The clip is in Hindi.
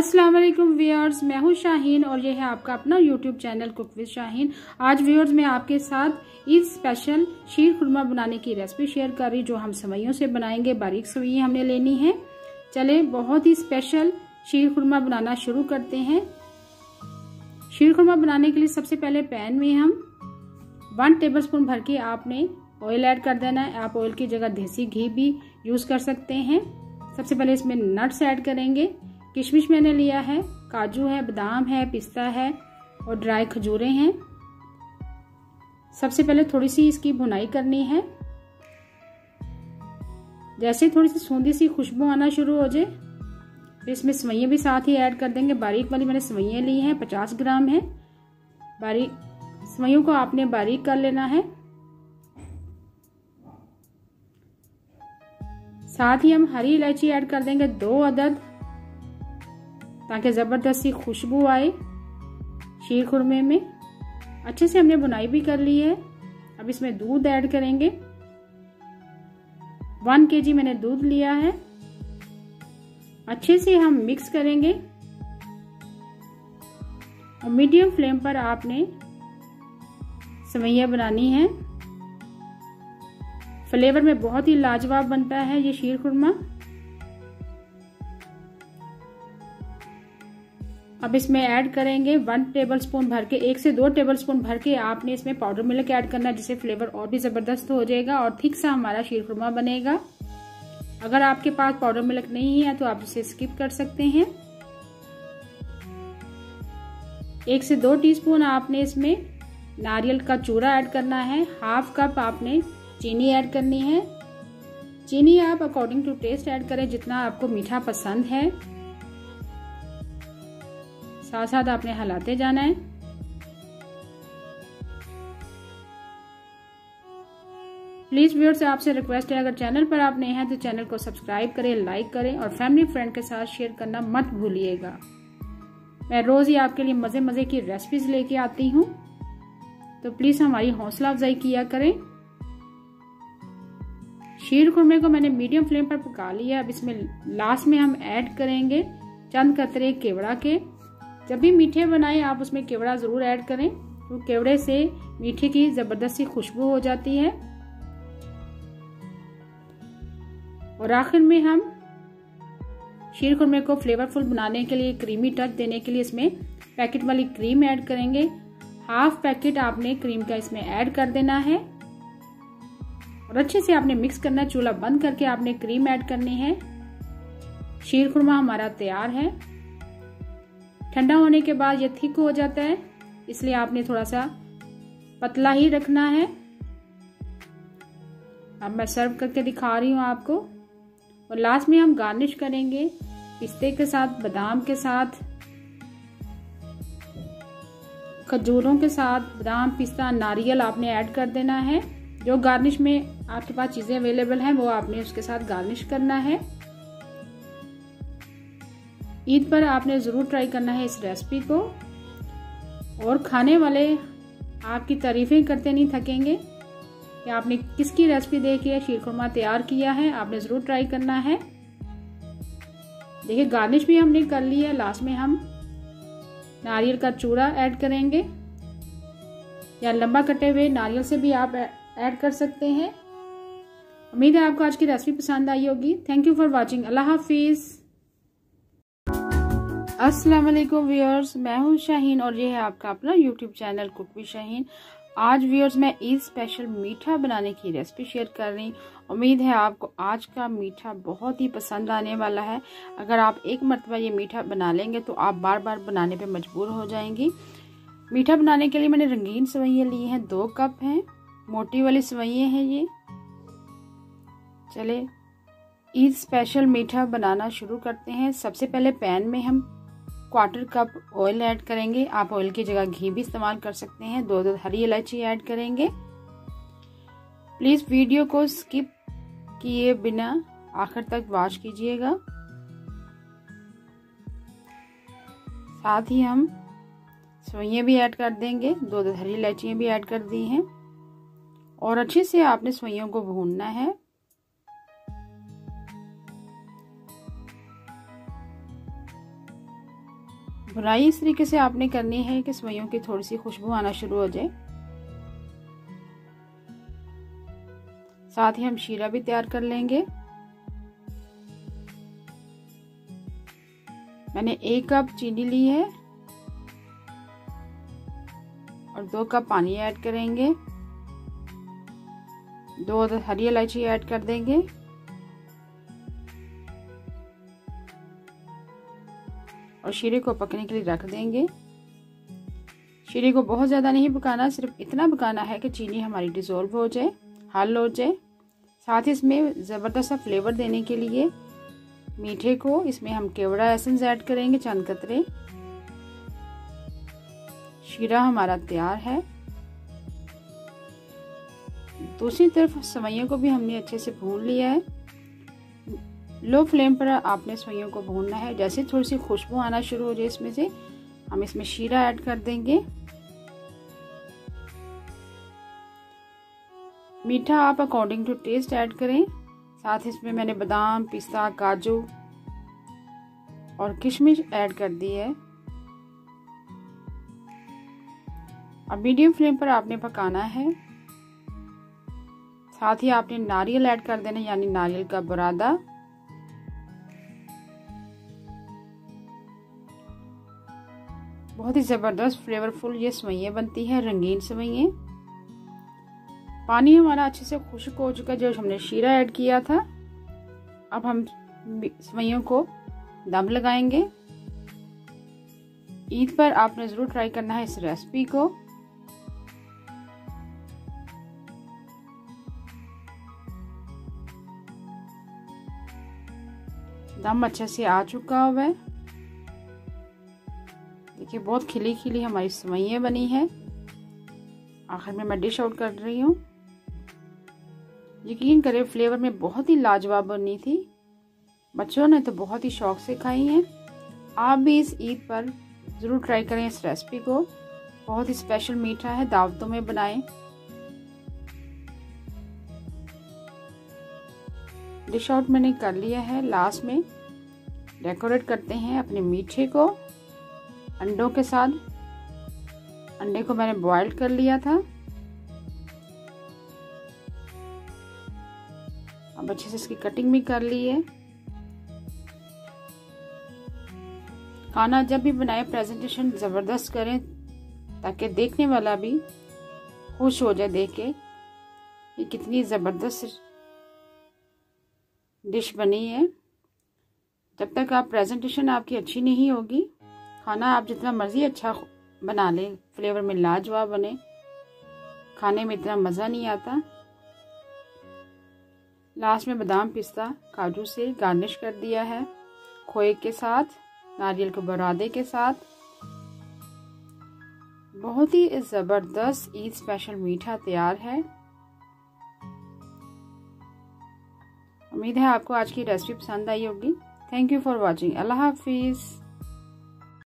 अस्सलाम वालेकुम व्यूअर्स, मैं हूं शाहीन और ये है आपका अपना YouTube channel cook with Shaheen. आज व्यूअर्स मैं आपके साथ ईद स्पेशल शीर खुरमा बनाने की रेसिपी शेयर कर रही, जो हम सवैयों से बनाएंगे। बारीक सवैयाँ हमने लेनी है। चले बहुत ही स्पेशल शीर खुरमा बनाना शुरू करते हैं। शीर खुरमा बनाने के लिए सबसे पहले पैन में हम 1 टेबलस्पून भर के आपने ऑयल ऐड कर देना है। आप ऑयल की जगह देसी घी भी यूज कर सकते हैं। सबसे पहले इसमें नट्स ऐड करेंगे। किशमिश मैंने लिया है, काजू है, बादाम है, पिस्ता है और ड्राई खजूरें हैं। सबसे पहले थोड़ी सी इसकी भुनाई करनी है। जैसे थोड़ी सी सूंधी सी खुशबू आना शुरू हो जाए फिर इसमें सवैयाँ भी साथ ही ऐड कर देंगे। बारीक वाली मैंने सवैयाँ ली हैं, 50 ग्राम है। बारीक सवैयों को आपने बारीक कर लेना है। साथ ही हम हरी इलायची ऐड कर देंगे 2 अदद, ताकि जबरदस्त सी खुशबू आए शीर खुरमे में। अच्छे से हमने बुनाई भी कर ली है। अब इसमें दूध ऐड करेंगे। 1 kg मैंने दूध लिया है। अच्छे से हम मिक्स करेंगे और मीडियम फ्लेम पर आपने सवैयाँ बनानी है। फ्लेवर में बहुत ही लाजवाब बनता है ये शीर खुरमा। अब इसमें ऐड करेंगे 1 टेबलस्पून भर के, 1 से 2 टेबलस्पून भर के आपने इसमें पाउडर मिल्क ऐड करना है, जिससे फ्लेवर और भी जबरदस्त हो जाएगा और ठीक सा हमारा शीर खुरमा बनेगा। अगर आपके पास पाउडर मिल्क नहीं है तो आप इसे स्किप कर सकते हैं। 1 से 2 टीस्पून आपने इसमें नारियल का चूरा ऐड करना है। 1/2 कप आपने चीनी ऐड करनी है। चीनी आप अकॉर्डिंग टू टेस्ट ऐड करें, जितना आपको मीठा पसंद है। साथ साथ आपने हिलाते जाना है। प्लीज व्यूअर्स आपसे रिक्वेस्ट है, अगर चैनल पर आप नए हैं तो चैनल को सब्सक्राइब करें, लाइक करें और फैमिली फ्रेंड के साथ शेयर करना मत भूलिएगा। मैं रोज ही आपके लिए मजे मजे की रेसिपीज लेके आती हूँ, तो प्लीज हमारी हौसला अफजाई किया करें। शीर खुरमे को मैंने मीडियम फ्लेम पर पका लिया। अब इसमें लास्ट में हम ऐड करेंगे चंद कतरे केवड़ा के। जब भी मीठे बनाएं आप उसमें केवड़ा जरूर ऐड करें, तो केवड़े से मीठे की जबरदस्त सी खुशबू हो जाती है। और आखिर में हम शीर खुरमे को फ्लेवरफुल बनाने के लिए, क्रीमी टच देने के लिए इसमें पैकेट वाली क्रीम ऐड करेंगे। 1/2 पैकेट आपने क्रीम का इसमें ऐड कर देना है और अच्छे से आपने मिक्स करना है। चूल्हा बंद करके आपने क्रीम ऐड करनी है। शीर खुरमा हमारा तैयार है। ठंडा होने के बाद ये थिक हो जाता है, इसलिए आपने थोड़ा सा पतला ही रखना है। अब मैं सर्व करके दिखा रही हूँ आपको। और लास्ट में हम गार्निश करेंगे पिस्ते के साथ, बादाम के साथ, खजूरों के साथ। बादाम, पिस्ता, नारियल आपने ऐड कर देना है। जो गार्निश में आपके पास चीजें अवेलेबल हैं वो आपने उसके साथ गार्निश करना है। ईद पर आपने जरूर ट्राई करना है इस रेसिपी को, और खाने वाले आपकी तारीफें करते नहीं थकेंगे कि आपने किसकी रेसिपी देख के शीर खुरमा तैयार किया है। आपने जरूर ट्राई करना है। देखिए गार्निश भी हमने कर ली है। लास्ट में हम नारियल का चूरा ऐड करेंगे, या लंबा कटे हुए नारियल से भी आप ऐड कर सकते हैं। उम्मीद है आपको आज की रेसिपी पसंद आई होगी। Thank you for watching. Allah हाफिज। अस्सलाम वालेकुम व्यूअर्स, मैं हूं शाहीन और ये है आपका अपना YouTube channel cook with Shaheen. आज व्यूअर्स मैं ईद स्पेशल मीठा बनाने की रेसिपी शेयर कर रही। उम्मीद है आपको आज का मीठा बहुत ही पसंद आने वाला है। अगर आप एक मरतबा ये मीठा बना लेंगे तो आप बार बार बनाने पे मजबूर हो जाएंगी। मीठा बनाने के लिए मैंने रंगीन सवैयाँ ली हैं, 2 कप हैं। मोटी वाली सवैयाँ हैं ये। चले ईद स्पेशल मीठा बनाना शुरू करते हैं। सबसे पहले पैन में हम 1/4 कप ऑयल ऐड करेंगे। आप ऑयल की जगह घी भी इस्तेमाल कर सकते हैं। 2 हरी इलायची ऐड करेंगे। प्लीज वीडियो को स्किप किए बिना आखिर तक वॉच कीजिएगा। साथ ही हम सवैयाँ भी ऐड कर देंगे। 2 हरी इलायचियाँ भी ऐड कर दी हैं और अच्छे से आपने सवैयों को भूनना है। भुनाई इस तरीके से आपने करनी है कि सेवइयों की थोड़ी सी खुशबू आना शुरू हो जाए। साथ ही हम शीरा भी तैयार कर लेंगे। मैंने 1 कप चीनी ली है और 2 कप पानी ऐड करेंगे। 2 हरी इलायची ऐड कर देंगे और शीरे को पकने के लिए रख देंगे। शीरे को बहुत ज़्यादा नहीं पकाना, सिर्फ इतना पकाना है कि चीनी हमारी डिज़ोल्व हो जाए, हल हो जाए। साथ ही इसमें ज़बरदस्त सा फ्लेवर देने के लिए मीठे को इसमें हम केवड़ा एसेंस ऐड करेंगे, चंद कतरे। शीरा हमारा तैयार है। दूसरी तरफ सेवइयों को भी हमने अच्छे से भून लिया है। लो फ्लेम पर आपने सेवइयों को भूनना है। जैसे थोड़ी सी खुशबू आना शुरू हो जाए इसमें से, हम इसमें शीरा ऐड कर देंगे। मीठा आप अकॉर्डिंग टू टेस्ट ऐड करें। साथ ही इसमें मैंने बादाम, पिस्ता, काजू और किशमिश ऐड कर दी है। अब मीडियम फ्लेम पर आपने पकाना है। साथ ही आपने नारियल ऐड कर देना, यानी नारियल का बुरादा। बहुत ही ज़बरदस्त फ्लेवरफुल ये सेवइयाँ बनती है, रंगीन सेवइयाँ। पानी हमारा अच्छे से खुश्क हो चुका है जो हमने शीरा ऐड किया था। अब हम सेवइयों को दम लगाएंगे। ईद पर आपने ज़रूर ट्राई करना है इस रेसिपी को। दम अच्छे से आ चुका हुआ है। देखिए बहुत खिली खिली हमारी सेवइयाँ बनी है। आखिर में मैं डिश आउट कर रही हूँ। यकीन करें फ्लेवर में बहुत ही लाजवाब बनी थी। बच्चों ने तो बहुत ही शौक से खाई हैं। आप भी इस ईद पर ज़रूर ट्राई करें इस रेसिपी को। बहुत ही स्पेशल मीठा है, दावतों में बनाएं। डिश आउट मैंने कर लिया है। लास्ट में डेकोरेट करते हैं अपने मीठे को अंडों के साथ। अंडे को मैंने बॉईल कर लिया था। अब अच्छे से इसकी कटिंग भी कर ली है। खाना जब भी बनाए प्रेजेंटेशन ज़बरदस्त करें ताकि देखने वाला भी खुश हो जाए देख के ये कितनी ज़बरदस्त डिश बनी है। जब तक आप प्रेजेंटेशन आपकी अच्छी नहीं होगी, खाना आप जितना मर्जी अच्छा बना लें, फ्लेवर में लाजवाब बने, खाने में इतना मज़ा नहीं आता। लास्ट में बादाम, पिस्ता, काजू से गार्निश कर दिया है, खोए के साथ, नारियल के बुरादे के साथ। बहुत ही ज़बरदस्त ईद स्पेशल मीठा तैयार है। उम्मीद है आपको आज की रेसिपी पसंद आई होगी। Thank you for watching. Allah हाफिज़।